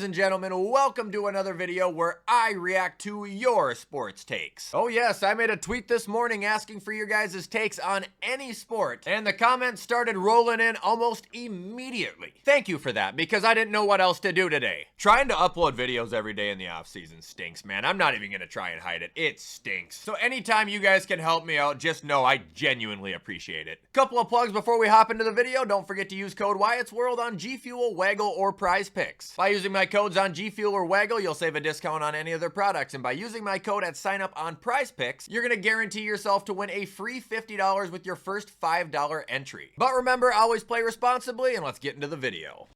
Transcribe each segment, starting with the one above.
and gentlemen, welcome to another video where I react to your sports takes. Oh yes, I made a tweet this morning asking for your guys' takes on any sport, and the comments started rolling in almost immediately. Thank you for that, because I didn't know what else to do today. Trying to upload videos every day in the off season stinks, man. I'm not even gonna try and hide it. It stinks. So anytime you guys can help me out, just know I genuinely appreciate it. Couple of plugs before we hop into the video. Don't forget to use code Wyatt's World on G Fuel, Waggle, or Prize Picks. By using my codes on G Fuel or Waggle, you'll save a discount on any of their products, and by using my code at sign up on Prize Picks, you're gonna guarantee yourself to win a free $50 with your first $5 entry. But remember, always play responsibly, and let's get into the video.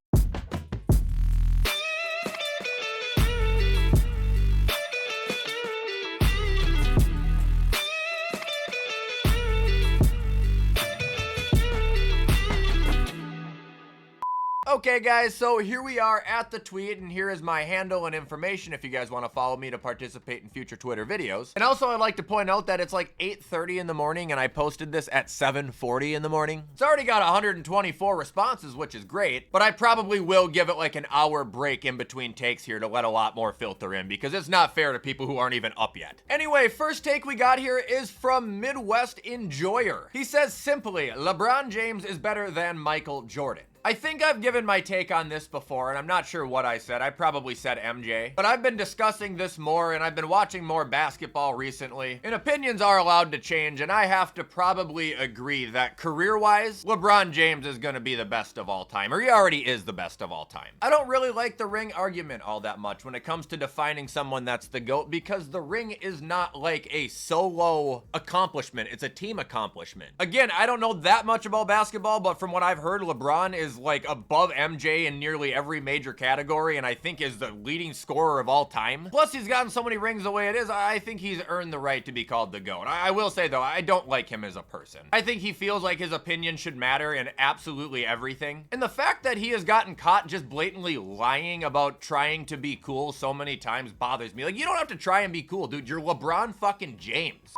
Okay guys, so here we are at the tweet, and here is my handle and information if you guys want to follow me to participate in future Twitter videos. And also I'd like to point out that it's like 8:30 in the morning and I posted this at 7:40 in the morning. It's already got 124 responses, which is great, but I probably will give it like an hour break in between takes here to let a lot more filter in, because it's not fair to people who aren't even up yet. Anyway, first take we got here is from Midwest Enjoyer. He says simply, LeBron James is better than Michael Jordan. I think I've given my take on this before, and I'm not sure what I said. I probably said MJ. But I've been discussing this more, and I've been watching more basketball recently. And opinions are allowed to change, and I have to probably agree that career-wise, LeBron James is going to be the best of all time, or he already is the best of all time. I don't really like the ring argument all that much when it comes to defining someone that's the GOAT, because the ring is not like a solo accomplishment. It's a team accomplishment. Again, I don't know that much about basketball, but from what I've heard, LeBron is like above MJ in nearly every major category, and I think is the leading scorer of all time. Plus, he's gotten so many rings the way it is, I think he's earned the right to be called the GOAT. I will say though, I don't like him as a person. I think he feels like his opinion should matter in absolutely everything. And the fact that he has gotten caught just blatantly lying about trying to be cool so many times bothers me. Like, you don't have to try and be cool, dude. You're LeBron fucking James.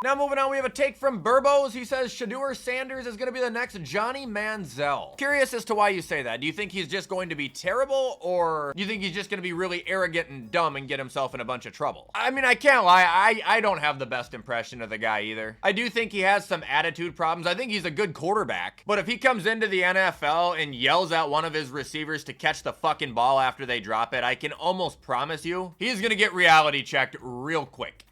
Now moving on, we have a take from Burbos. He says Shedeur Sanders is going to be the next Johnny Manziel. Curious as to why you say that. Do you think he's just going to be terrible, or do you think he's just going to be really arrogant and dumb and get himself in a bunch of trouble? I mean, I can't lie, I don't have the best impression of the guy either. I do think he has some attitude problems. I think he's a good quarterback, but if he comes into the NFL and yells at one of his receivers to catch the fucking ball after they drop it, I can almost promise you he's going to get reality checked real quick.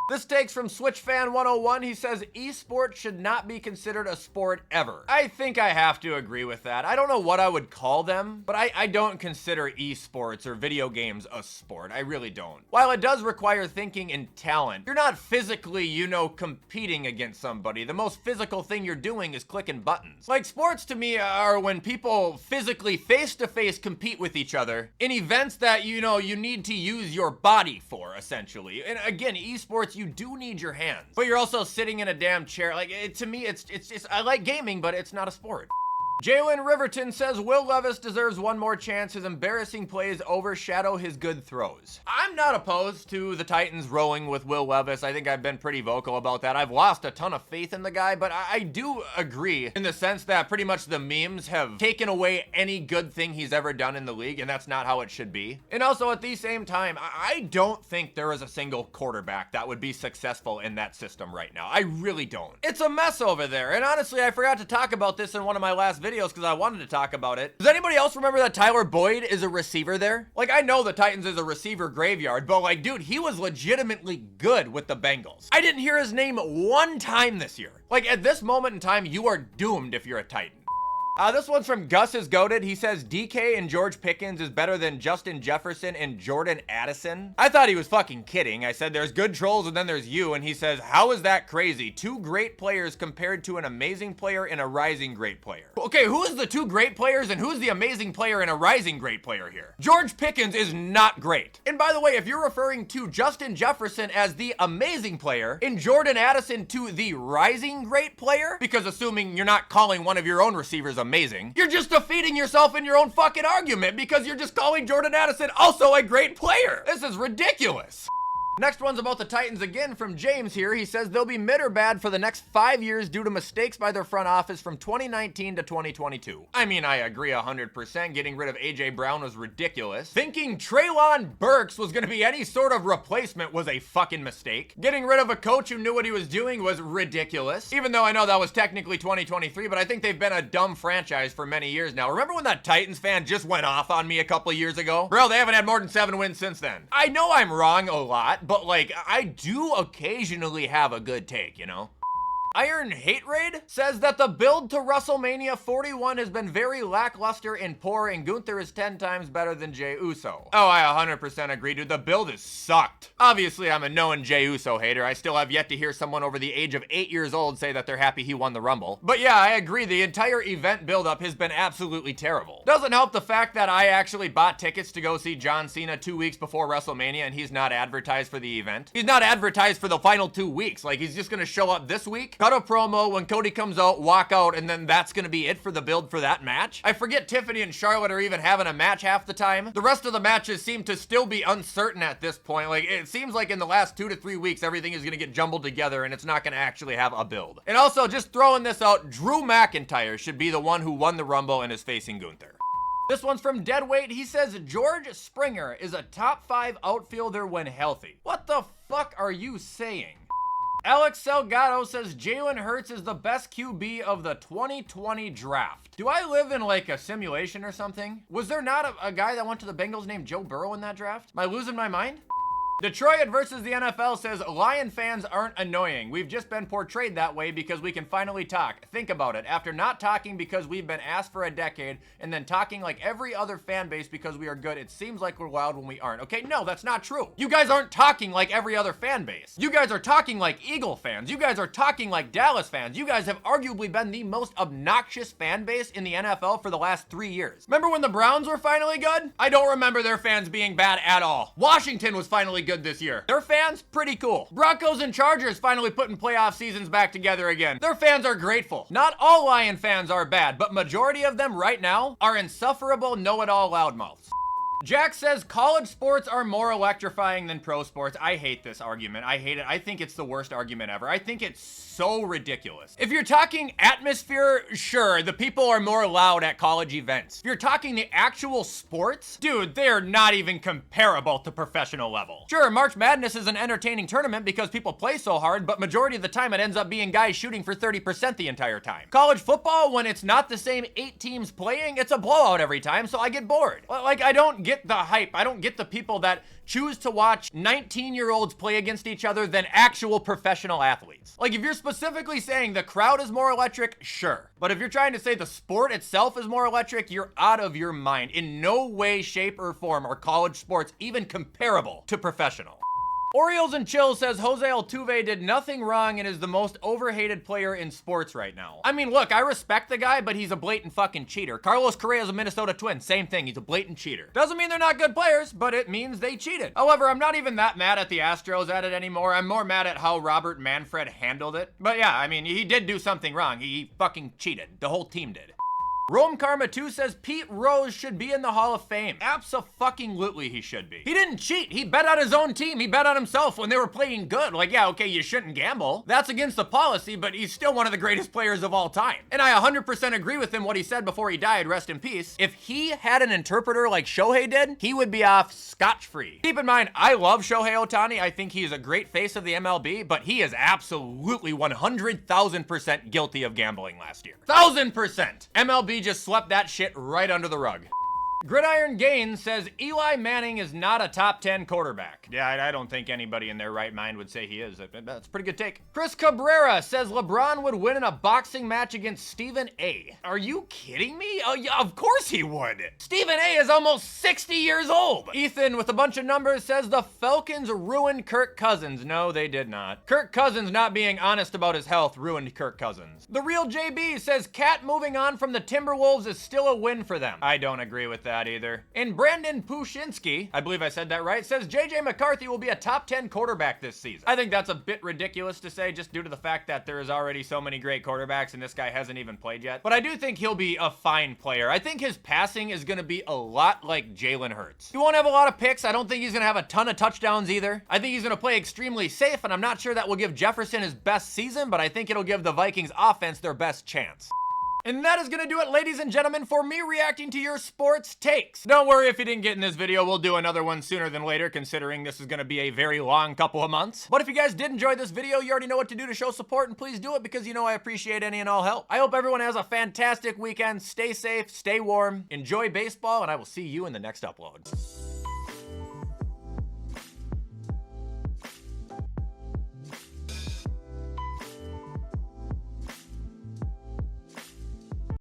This takes from SwitchFan101. He says, esports should not be considered a sport ever. I think I have to agree with that. I don't know what I would call them, but I don't consider esports or video games a sport. I really don't. While it does require thinking and talent, you're not physically, you know, competing against somebody. The most physical thing you're doing is clicking buttons. Like, sports to me are when people physically face-to-face compete with each other in events that, you know, you need to use your body for, essentially. And again, esports, you do need your hands, but you're also sitting in a damn chair. Like, to me, it's just, I like gaming, but it's not a sport. Jalen Riverton says Will Levis deserves one more chance. His embarrassing plays overshadow his good throws. I'm not opposed to the Titans rolling with Will Levis. I think I've been pretty vocal about that. I've lost a ton of faith in the guy, but I do agree in the sense that pretty much the memes have taken away any good thing he's ever done in the league, and that's not how it should be. And also at the same time, I don't think there is a single quarterback that would be successful in that system right now. I really don't. It's a mess over there, and honestly, I forgot to talk about this in one of my last videos because I wanted to talk about it. Does anybody else remember that Tyler Boyd is a receiver there? Like, I know the Titans is a receiver graveyard, but like, dude, he was legitimately good with the Bengals. I didn't hear his name one time this year. Like, at this moment in time, you are doomed if you're a Titan. This one's from Gus is Goated. He says DK and George Pickens is better than Justin Jefferson and Jordan Addison. I thought he was fucking kidding. I said there's good trolls and then there's you, and he says, how is that crazy? Two great players compared to an amazing player and a rising great player. Okay, who is the two great players and who's the amazing player and a rising great player here? George Pickens is not great. And by the way, if you're referring to Justin Jefferson as the amazing player and Jordan Addison to the rising great player, because assuming you're not calling one of your own receivers amazing, you're just defeating yourself in your own fucking argument because you're just calling Jordan Addison also a great player. This is ridiculous. Next one's about the Titans again from James here. He says they'll be mid or bad for the next 5 years due to mistakes by their front office from 2019 to 2022. I mean, I agree 100%. Getting rid of AJ Brown was ridiculous. Thinking Treylon Burks was gonna be any sort of replacement was a fucking mistake. Getting rid of a coach who knew what he was doing was ridiculous. Even though I know that was technically 2023, but I think they've been a dumb franchise for many years now. Remember when that Titans fan just went off on me a couple of years ago? Bro, they haven't had more than 7 wins since then. I know I'm wrong a lot, but like, I do occasionally have a good take, you know? Iron Hate Raid says that the build to WrestleMania 41 has been very lackluster and poor, and Gunther is 10 times better than Jey Uso. Oh, I 100% agree, dude. The build is sucked. Obviously, I'm a known Jey Uso hater. I still have yet to hear someone over the age of 8 years old say that they're happy he won the Rumble. But yeah, I agree. The entire event buildup has been absolutely terrible. Doesn't help the fact that I actually bought tickets to go see John Cena 2 weeks before WrestleMania, and he's not advertised for the event. He's not advertised for the final 2 weeks. Like, he's just gonna show up this week, cut a promo, when Cody comes out, walk out, and then that's gonna be it for the build for that match. I forget Tiffany and Charlotte are even having a match half the time. The rest of the matches seem to still be uncertain at this point. Like, it seems like in the last 2 to 3 weeks, everything is gonna get jumbled together and it's not gonna actually have a build. And also, just throwing this out, Drew McIntyre should be the one who won the Rumble and is facing Gunther. This one's from Deadweight. He says George Springer is a top 5 outfielder when healthy. What the fuck are you saying? Alex Salgado says Jalen Hurts is the best QB of the 2020 draft. Do I live in like a simulation or something? Was there not a guy that went to the Bengals named Joe Burrow in that draft? Am I losing my mind? Detroit versus the NFL says Lion fans aren't annoying. We've just been portrayed that way because we can finally talk. Think about it. After not talking because we've been asked for a decade and then talking like every other fan base because we are good, it seems like we're wild when we aren't. Okay, no, that's not true. You guys aren't talking like every other fan base. You guys are talking like Eagle fans. You guys are talking like Dallas fans. You guys have arguably been the most obnoxious fan base in the NFL for the last 3 years. Remember when the Browns were finally good? I don't remember their fans being bad at all. Washington was finally good this year. Their fans, pretty cool. Broncos and Chargers finally putting playoff seasons back together again. Their fans are grateful. Not all Lion fans are bad, but majority of them right now are insufferable know-it-all loudmouths. Jack says college sports are more electrifying than pro sports. I hate this argument. I hate it. I think it's the worst argument ever. I think it's so ridiculous. If you're talking atmosphere, sure, the people are more loud at college events. If you're talking the actual sports, dude, they're not even comparable to professional level. Sure, March Madness is an entertaining tournament because people play so hard, but majority of the time it ends up being guys shooting for 30% the entire time. College football, when it's not the same 8 teams playing, it's a blowout every time, so I get bored. Like, I don't get the hype. I don't get the people that choose to watch 19-year-olds play against each other than actual professional athletes. Like, if you're specifically saying the crowd is more electric, sure. But if you're trying to say the sport itself is more electric, you're out of your mind. In no way, shape, or form are college sports even comparable to professional. Orioles and Chill says Jose Altuve did nothing wrong and is the most overhated player in sports right now. I mean, look, I respect the guy, but he's a blatant fucking cheater. Carlos Correa's a Minnesota Twin. Same thing. He's a blatant cheater. Doesn't mean they're not good players, but it means they cheated. However, I'm not even that mad at the Astros at it anymore. I'm more mad at how Robert Manfred handled it. But yeah, I mean, he did do something wrong. He fucking cheated. The whole team did. Rome Karma 2 says Pete Rose should be in the Hall of Fame. Abso-fucking-lutely he should be. He didn't cheat. He bet on his own team. He bet on himself when they were playing good. Like, yeah, okay, you shouldn't gamble. That's against the policy, but he's still one of the greatest players of all time. And I 100% agree with him what he said before he died, rest in peace. If he had an interpreter like Shohei did, he would be off scotch-free. Keep in mind, I love Shohei Ohtani. I think he is a great face of the MLB, but he is absolutely 100,000% guilty of gambling last year. 1,000%! MLB just swept that shit right under the rug. Gridiron Gain says Eli Manning is not a top 10 quarterback. Yeah, I don't think anybody in their right mind would say he is. That's a pretty good take. Chris Cabrera says LeBron would win in a boxing match against Stephen A. Are you kidding me? Oh, yeah, of course he would. Stephen A is almost 60 years old. Ethan with a bunch of numbers says the Falcons ruined Kirk Cousins. No, they did not. Kirk Cousins not being honest about his health ruined Kirk Cousins. The Real JB says Cat moving on from the Timberwolves is still a win for them. I don't agree with that. that either. And Brandon Pushinsky, I believe I said that right, says JJ McCarthy will be a top 10 quarterback this season. I think that's a bit ridiculous to say just due to the fact that there is already so many great quarterbacks and this guy hasn't even played yet. But I do think he'll be a fine player. I think his passing is going to be a lot like Jalen Hurts. He won't have a lot of picks. I don't think he's going to have a ton of touchdowns either. I think he's going to play extremely safe, and I'm not sure that will give Jefferson his best season, but I think it'll give the Vikings offense their best chance. And that is gonna do it, ladies and gentlemen, for me reacting to your sports takes. Don't worry if you didn't get in this video, we'll do another one sooner than later, considering this is gonna be a very long couple of months. But if you guys did enjoy this video, you already know what to do to show support, and please do it because you know I appreciate any and all help. I hope everyone has a fantastic weekend. Stay safe, stay warm, enjoy baseball, and I will see you in the next upload.